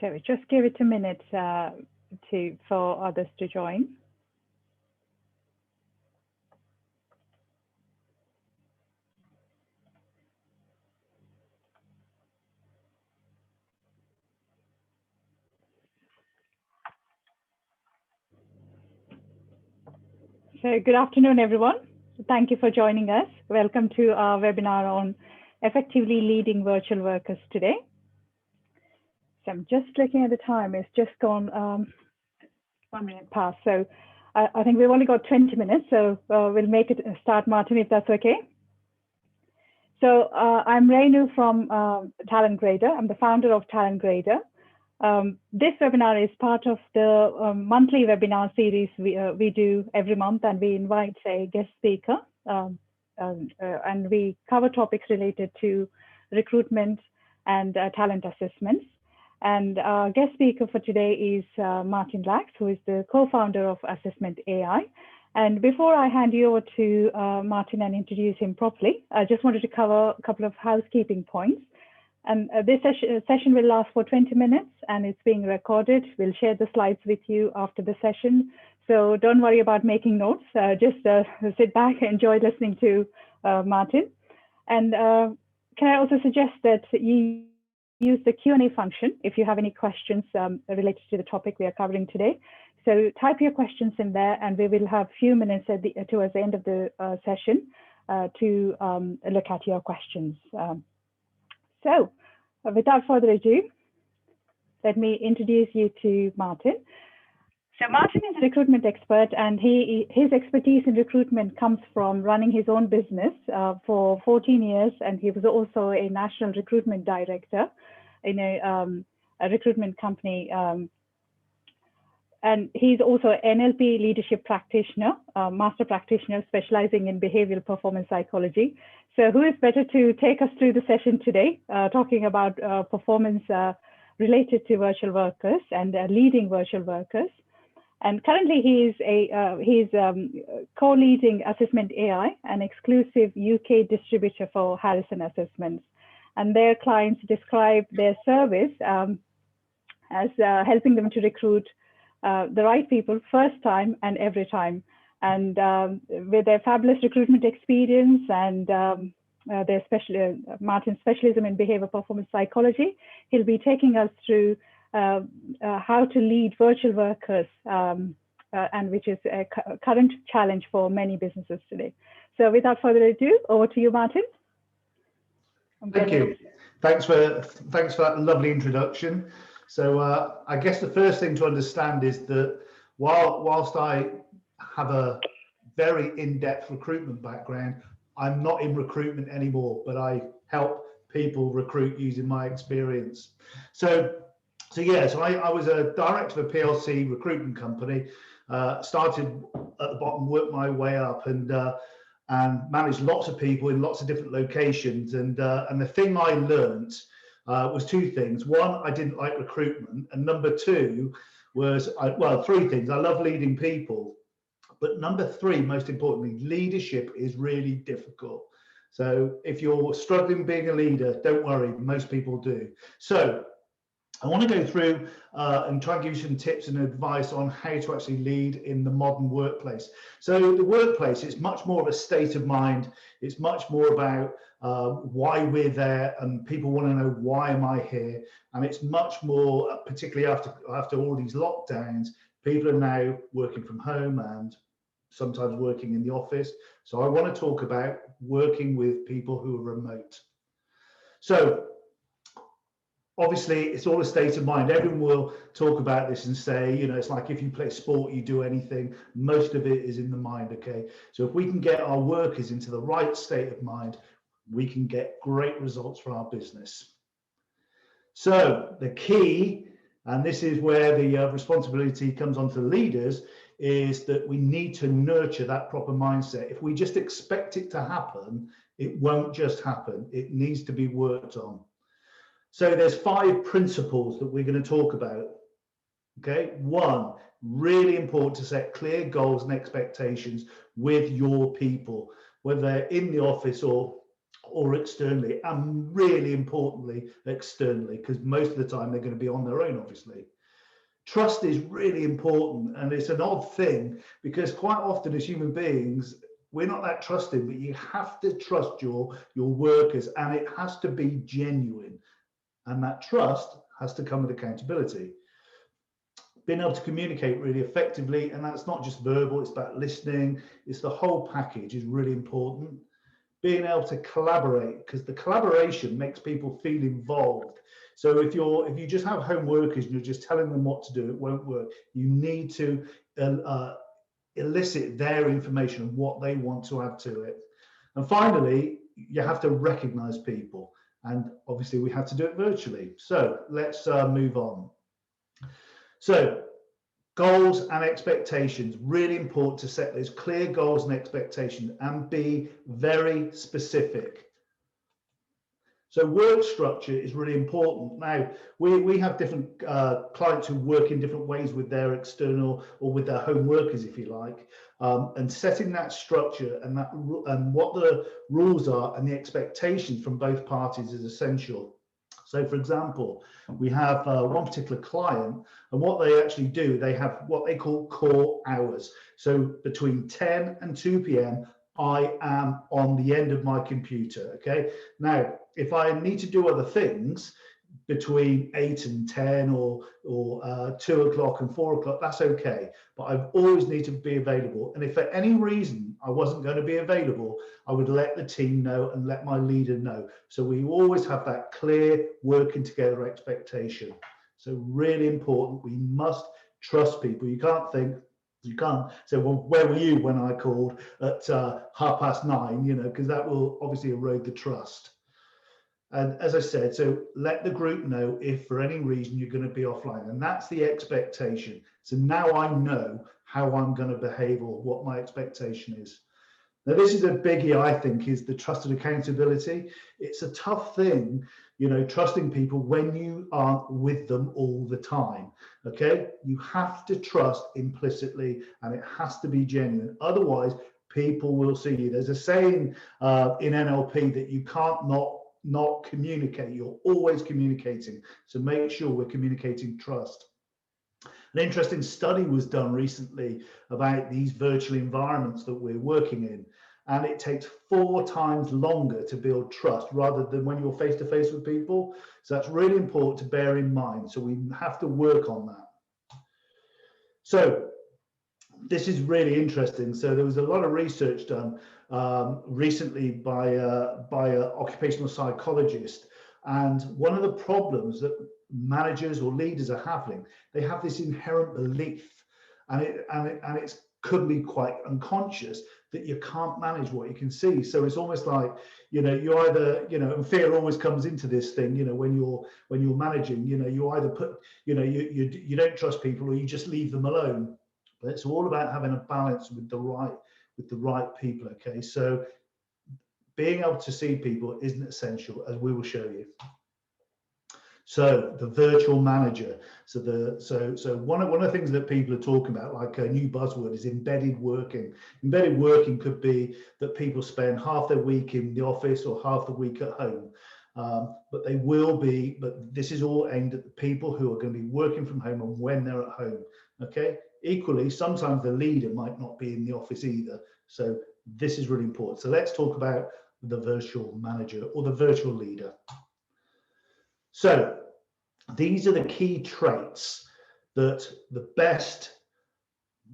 So just give it a minute for others to join. So good afternoon, everyone. Thank you for joining us. Welcome to our webinar on effectively leading virtual workers today. So I'm just looking at the time. It's just gone 1 minute past. So I think we've only got 20 minutes. So we'll make it start, Martin, if that's okay. So I'm Renu from Talent Grader. I'm the founder of Talent Grader. This webinar is part of the monthly webinar series we do every month, and we invite a guest speaker and we cover topics related to recruitment and talent assessments. And our guest speaker for today is Martin Lax, who is the co-founder of Assessment AI. And before I hand you over to Martin and introduce him properly, I just wanted to cover a couple of housekeeping points. And this session will last for 20 minutes and it's being recorded. We'll share the slides with you after the session. So don't worry about making notes. Just sit back and enjoy listening to Martin. And can I also suggest that you use the Q&A function if you have any questions related to the topic we are covering today. So type your questions in there and we will have a few minutes towards the end of the session to look at your questions. So without further ado, let me introduce you to Martin. So Martin is a recruitment expert, and his expertise in recruitment comes from running his own business for 14 years, and he was also a national recruitment director in a recruitment company. And he's also an NLP leadership practitioner, master practitioner specializing in behavioral performance psychology. So who is better to take us through the session today, talking about performance related to virtual workers and leading virtual workers. And currently he's co-leading Assessment AI, an exclusive UK distributor for Harrison Assessments. And their clients describe their service as helping them to recruit the right people first time and every time. And with their fabulous recruitment experience and Martin's specialism in behavior performance psychology, he'll be taking us through how to lead virtual workers, and which is a current challenge for many businesses today. So without further ado, over to you, Martin. Thank you. Thanks for that lovely introduction. So I guess the first thing to understand is that whilst I have a very in-depth recruitment background, I'm not in recruitment anymore, but I help people recruit using my experience. So I was a director of a PLC recruitment company, started at the bottom, worked my way up, and managed lots of people in lots of different locations. And the thing I learned was two things. One, I didn't like recruitment, and number two was, three things. I love leading people, but number three, most importantly, leadership is really difficult. So if you're struggling being a leader, don't worry, most people do. So I want to go through and try and give you some tips and advice on how to actually lead in the modern workplace. So the workplace is much more of a state of mind. It's much more about why we're there, and people want to know, why am I here? And it's much more, particularly after all these lockdowns, people are now working from home and sometimes working in the office. So I want to talk about working with people who are remote. So obviously, it's all a state of mind. Everyone will talk about this and say, it's like if you play sport, you do anything. Most of it is in the mind, okay? So if we can get our workers into the right state of mind, we can get great results for our business. So the key, and this is where the responsibility comes onto the leaders, is that we need to nurture that proper mindset. If we just expect it to happen, it won't just happen. It needs to be worked on. So there's 5 principles that we're going to talk about. Okay, 1, really important to set clear goals and expectations with your people, whether they're in the office or or externally, and really importantly, externally, because most of the time they're going to be on their own, obviously. Trust is really important, and it's an odd thing because quite often as human beings, we're not that trusting, but you have to trust your workers, and it has to be genuine. And that trust has to come with accountability. Being able to communicate really effectively, and that's not just verbal, it's about listening, it's the whole package is really important. Being able to collaborate, because the collaboration makes people feel involved. So if you just have home workers and you're just telling them what to do, it won't work. You need to elicit their information and what they want to add to it. And finally, you have to recognize people, and obviously we have to do it virtually. So let's move on. So goals and expectations, really important to set those clear goals and expectations and be very specific. So work structure is really important. Now, we have different clients who work in different ways with their external or with their home workers, if you like, and setting that structure and what the rules are and the expectations from both parties is essential. So, for example, we have one particular client, and what they actually do, they have what they call core hours. So between 10 and 2 p.m., I am on the end of my computer, okay? Now, if I need to do other things between 8 and 10 or 2 o'clock and 4 o'clock, that's okay. But I always need to be available. And if for any reason I wasn't going to be available, I would let the team know and let my leader know. So we always have that clear working together expectation. So really important, we must trust people. You can't say, well, where were you when I called at 9:30, you know, because that will obviously erode the trust. And as I said, so let the group know if for any reason you're going to be offline, and that's the expectation. So now I know how I'm going to behave or what my expectation is. Now, this is a biggie, I think, is the trust and accountability. It's a tough thing, you know, trusting people when you aren't with them all the time, okay? You have to trust implicitly, and it has to be genuine. Otherwise, people will see you. There's a saying in NLP that you can't not communicate. You're always communicating. So make sure we're communicating trust. An interesting study was done recently about these virtual environments that we're working in. And it takes 4 times longer to build trust rather than when you're face to face with people. So that's really important to bear in mind. So we have to work on that. So this is really interesting. So there was a lot of research done recently by an occupational psychologist. And one of the problems that managers or leaders are having, they have this inherent belief, and it could be quite unconscious, that you can't manage what you can see. So it's almost like, you know, you either, you know, and fear always comes into this thing, you know, when you're managing, you know, you either put, you know, you don't trust people or you just leave them alone. But it's all about having a balance with the right people. Okay, so being able to see people isn't essential, as we will show you. So the virtual manager. So one of the things that people are talking about, like a new buzzword, is embedded working. Embedded working could be that people spend half their week in the office or half the week at home. But this is all aimed at the people who are going to be working from home and when they're at home. Okay. Equally, sometimes the leader might not be in the office either. So this is really important. So let's talk about the virtual manager or the virtual leader. So these are the key traits that the best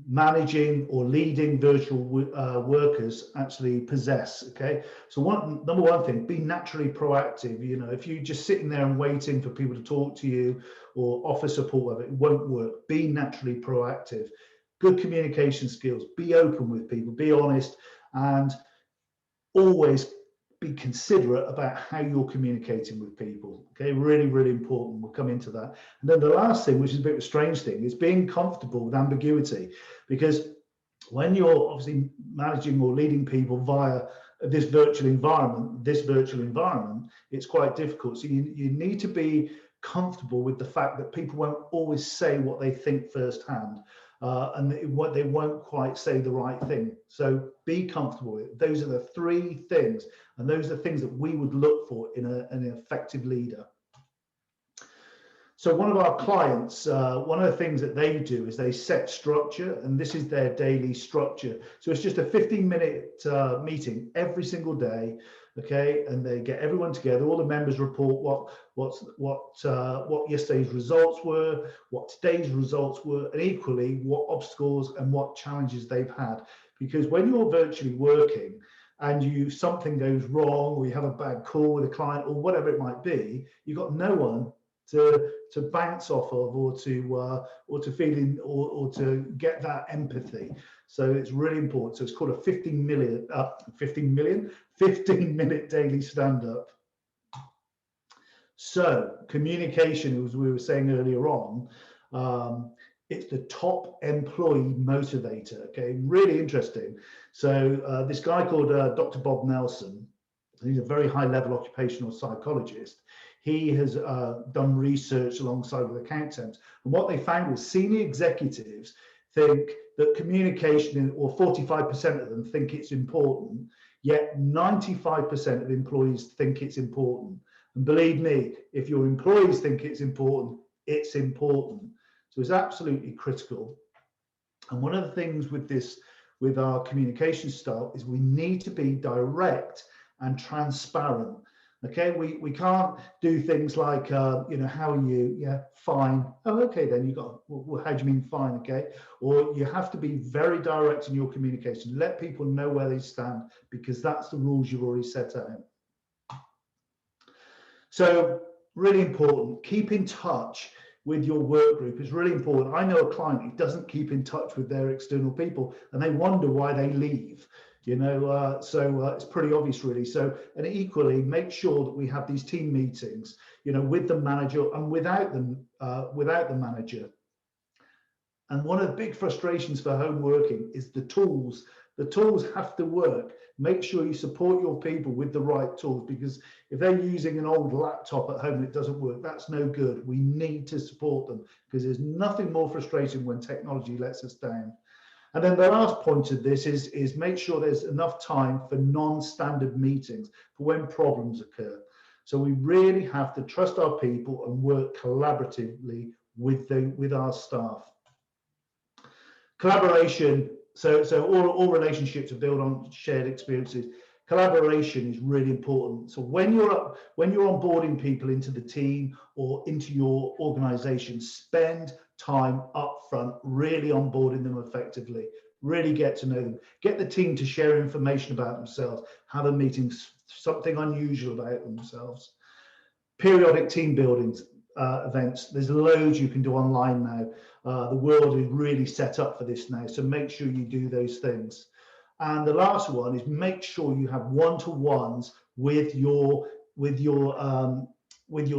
managing or leading virtual workers actually possess. Okay, so number one thing, be naturally proactive. You know, if you're just sitting there and waiting for people to talk to you or offer support, it won't work. Be naturally proactive. Good communication skills, be open with people, be honest, and always be considerate about how you're communicating with people. Okay, really, really important. We'll come into that. And then the last thing, which is a bit of a strange thing, is being comfortable with ambiguity, because when you're obviously managing or leading people via this virtual environment, it's quite difficult. So you need to be comfortable with the fact that people won't always say what they think firsthand. and they won't quite say the right thing. So be comfortable with it. Those are the three things, and those are the things that we would look for in an effective leader. So one of our clients, one of the things that they do is they set structure, and this is their daily structure. So it's just a 15-minute meeting every single day, okay? And they get everyone together. All the members report what yesterday's results were, what today's results were, and equally what obstacles and what challenges they've had. Because when you're virtually working and something goes wrong, or you have a bad call with a client, or whatever it might be, you've got no one to bounce off of, or to feel in, or to get that empathy. So it's really important. So it's called a 15-minute daily stand-up. So communication, as we were saying earlier on, it's the top employee motivator. Okay, really interesting. So this guy called Dr. Bob Nelson, he's a very high-level occupational psychologist. He has done research alongside with accountants, and what they found was senior executives think that communication, or 45% of them think it's important, yet 95% of employees think it's important. And believe me, if your employees think it's important, it's important. So it's absolutely critical. And one of the things with our communication style, is we need to be direct and transparent. Okay, we can't do things like, how are you? Yeah, fine. Oh, okay, then you got, well, how do you mean fine? Okay, or you have to be very direct in your communication. Let people know where they stand, because that's the rules you've already set out. So really important, keep in touch with your work group is really important. I know a client who doesn't keep in touch with their external people, and they wonder why they leave. So it's pretty obvious, really. So, and equally, make sure that we have these team meetings, with the manager and without the manager. And one of the big frustrations for home working is the tools. The tools have to work. Make sure you support your people with the right tools, because if they're using an old laptop at home and it doesn't work, that's no good. We need to support them, because there's nothing more frustrating when technology lets us down. And then the last point of this is make sure there's enough time for non-standard meetings for when problems occur. So we really have to trust our people and work collaboratively with our staff. Collaboration, so all relationships are built on shared experiences. Collaboration is really important. So when you're onboarding people into the team or into your organization, spend time up front really onboarding them effectively. Really get to know them. Get the team to share information about themselves. Have a meeting, something unusual about themselves. Periodic team buildings events. There's loads you can do online now. The world is really set up for this now, so make sure you do those things. And the last one is make sure you have one-to-ones with your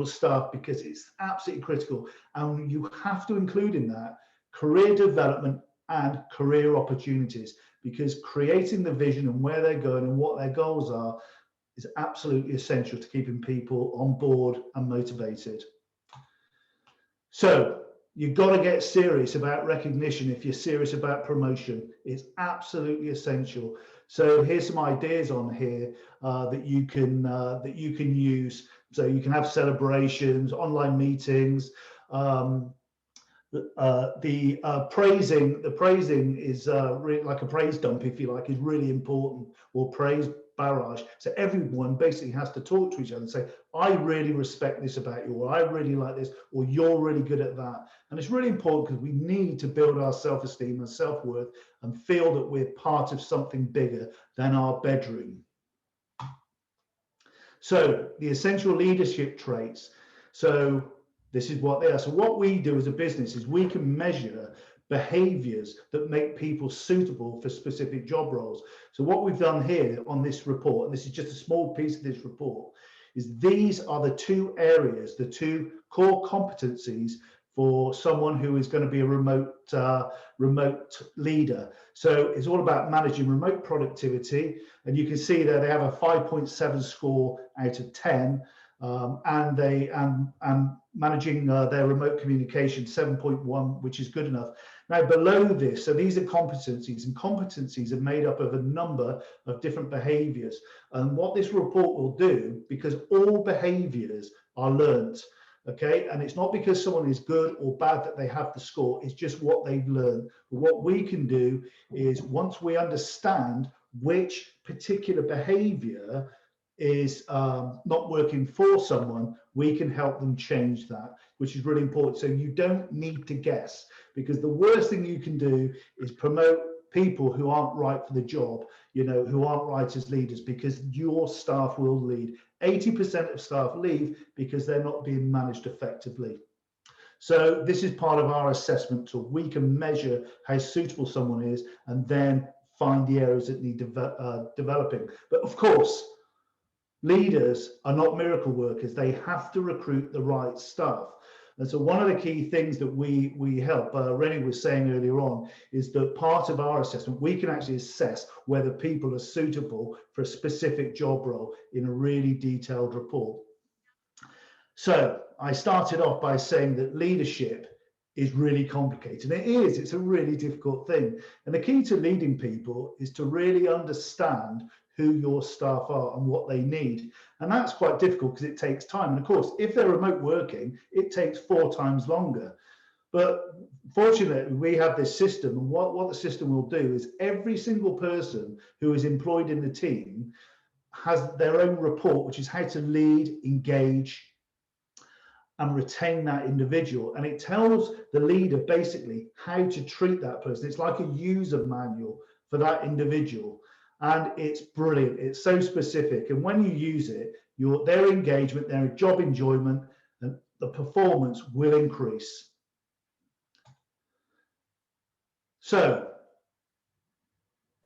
staff, because it's absolutely critical. And you have to include in that career development and career opportunities, because creating the vision and where they're going and what their goals are is absolutely essential to keeping people on board and motivated. So you've got to get serious about recognition. If you're serious about promotion, it's absolutely essential. So here's some ideas on here that you can use. So you can have celebrations, online meetings. Praising is really like a praise dump, if you like, is really important, or praise barrage. So everyone basically has to talk to each other and say, I really respect this about you, or I really like this, or you're really good at that. And it's really important, because we need to build our self-esteem and self-worth and feel that we're part of something bigger than our bedroom. So the essential leadership traits. So this is what they are. So what we do as a business is we can measure behaviors that make people suitable for specific job roles. So what we've done here on this report, and this is just a small piece of this report, is these are the two areas, the two core competencies for someone who is going to be a remote leader. So it's all about managing remote productivity, and you can see there they have a 5.7 score out of 10, and managing their remote communication 7.1, which is good enough. Now, below this, so these are competencies, and competencies are made up of a number of different behaviors. And what this report will do, because all behaviors are learnt, okay, and it's not because someone is good or bad that they have the score, it's just what they've learned. But what we can do is, once we understand which particular behavior is not working for someone, we can help them change that, which is really important. So you don't need to guess, because the worst thing you can do is promote people who aren't right for the job, who aren't right as leaders, because your staff will lead. 80% of staff leave because they're not being managed effectively. So this is part of our assessment tool. We can measure how suitable someone is and then find the areas that need developing. But of course, leaders are not miracle workers. They have to recruit the right staff. And so one of the key things that we help, Rennie was saying earlier on, is that part of our assessment, we can actually assess whether people are suitable for a specific job role in a really detailed report. So I started off by saying that leadership is really complicated. It is, it's a really difficult thing. And the key to leading people is to really understand who your staff are and what they need. And that's quite difficult because it takes time. And of course, if they're remote working, it takes 4 times longer. But fortunately, we have this system, and what the system will do is every single person who is employed in the team has their own report, which is how to lead, engage, and retain that individual. And it tells the leader basically how to treat that person. It's like a user manual for that individual. And it's brilliant. It's so specific. And when you use it, their engagement, their job enjoyment, and the performance will increase. So,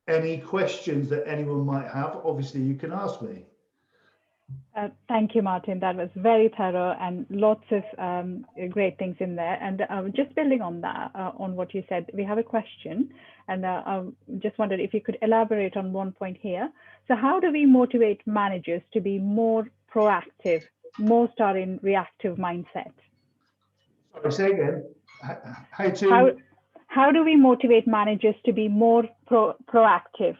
any questions that anyone might have, obviously you can ask me. Thank you, Martin. That was very thorough and lots of great things in there. And just building on that, on what you said, we have a question, and I just wondered if you could elaborate on one point here. So how do we motivate managers to be more proactive? Most are in reactive mindset. Sorry, say again. How do we motivate managers to be more proactive?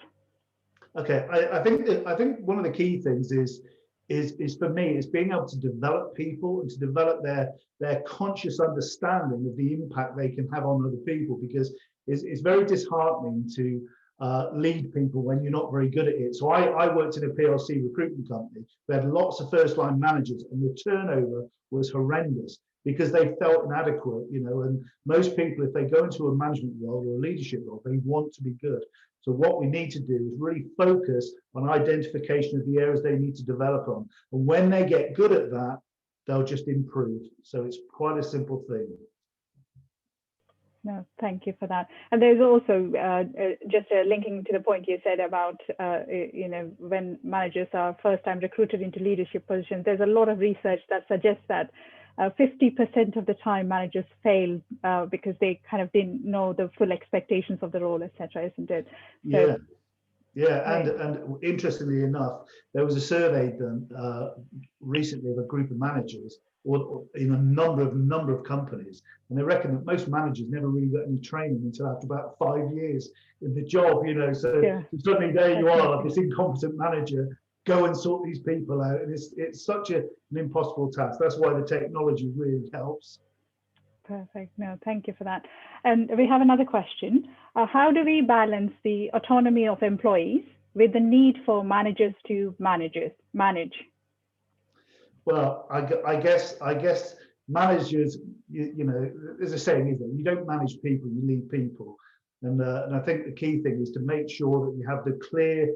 Okay, I think one of the key things is for me is being able to develop people and to develop their conscious understanding of the impact they can have on other people, because it's very disheartening to lead people when you're not very good at it. So I worked in a PLC recruitment company. We had lots of first line managers, and the turnover was horrendous because they felt inadequate, and most people, if they go into a management role or a leadership role, they want to be good. So what we need to do is really focus on identification of the areas they need to develop on. And when they get good at that, they'll just improve. So it's quite a simple thing. No, thank you for that. And there's also just linking to the point you said about, when managers are first time recruited into leadership positions, there's a lot of research that suggests that 50% of the time managers fail because they kind of didn't know the full expectations of the role, etc., isn't it? So, yeah. And interestingly enough, there was a survey done recently of a group of managers or in a number of companies, and they reckon that most managers never really got any training until after about 5 years in the job. So suddenly there you are, like this incompetent manager. Go and sort these people out, and it's such an impossible task. That's why the technology really helps. Perfect. No, thank you for that. And we have another question. How do we balance the autonomy of employees with the need for managers to manage? Well, I guess managers, there's a saying, isn't it? You don't manage people, you lead people. And I think the key thing is to make sure that you have the clear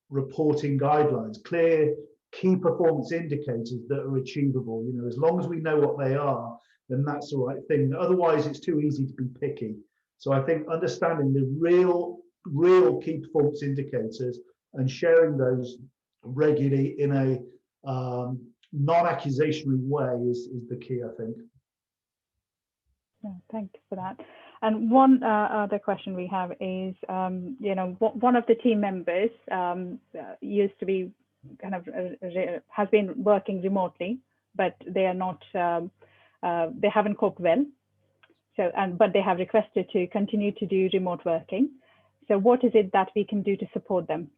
reporting guidelines, clear key performance indicators that are achievable. As long as we know what they are, then that's the right thing. Otherwise, it's too easy to be picky. So I think understanding the real key performance indicators and sharing those regularly in a non-accusatory way is the key, I think. Yeah, thank you for that. And one other question we have is, one of the team members used to be has been working remotely, but they are not, they haven't coped well. but they have requested to continue to do remote working. So what is it that we can do to support them?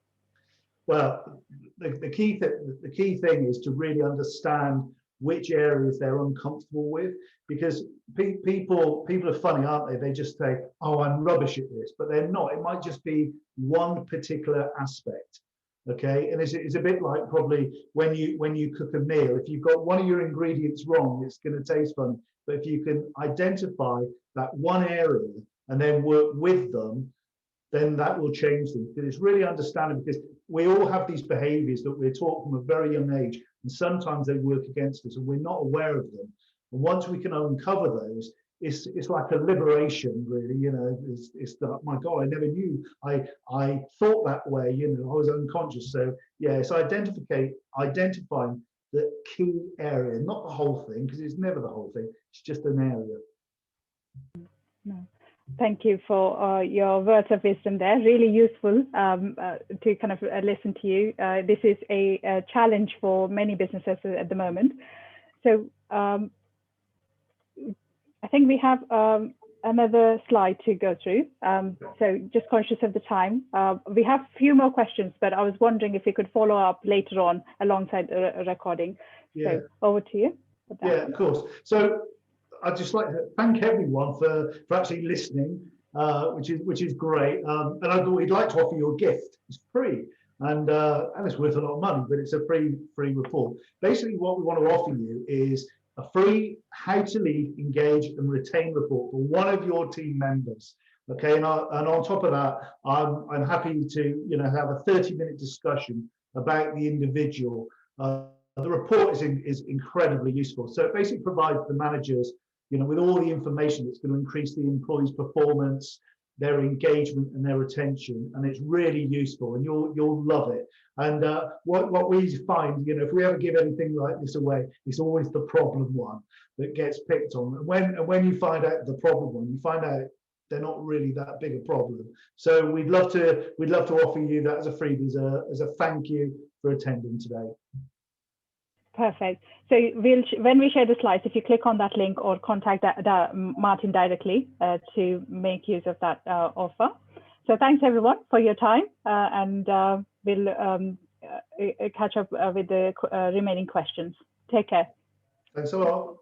Well, the key thing is to really understand which areas they're uncomfortable with, because people are funny, aren't they? They just say, "Oh, I'm rubbish at this," but they're not. It might just be one particular aspect. Okay, and it's a bit like probably when you cook a meal. If you've got one of your ingredients wrong, it's going to taste funny. But if you can identify that one area and then work with them, then that will change them. Because it's really understanding, because we all have these behaviors that we're taught from a very young age, and sometimes they work against us and we're not aware of them. And once we can uncover those, it's like a liberation, really. You know, it's that, my God, I never knew. I thought that way. You know, I was unconscious. So yeah, it's identifying the key area, not the whole thing, because it's never the whole thing. It's just an area. No. Thank you for your words of wisdom there. Really useful to kind of listen to you. This is a challenge for many businesses at the moment. So I think we have another slide to go through. So just conscious of the time. We have a few more questions, but I was wondering if we could follow up later on alongside the recording. Yeah. So over to you. Yeah, of course. So I'd just like to thank everyone for actually listening, which is great. And we'd like to offer you a gift. It's free, and it's worth a lot of money, but it's a free report. Basically, what we want to offer you is a free How to Lead, Engage and Retain report for one of your team members. Okay, and on top of that, I'm happy to have a 30-minute discussion about the individual. The report is incredibly useful. So it basically provides the managers, with all the information that's going to increase the employees' performance, their engagement and their retention, and it's really useful, and you'll love it. And what we find, if we ever give anything like this away, it's always the problem one that gets picked on. And when you find out the problem one, you find out they're not really that big a problem. So we'd love to offer you that as a freebie, as a thank you for attending today. Perfect. So when we share the slides, if you click on that link or contact Martin directly to make use of that offer. So thanks everyone for your time, and we'll catch up with the remaining questions. Take care. Thanks a lot.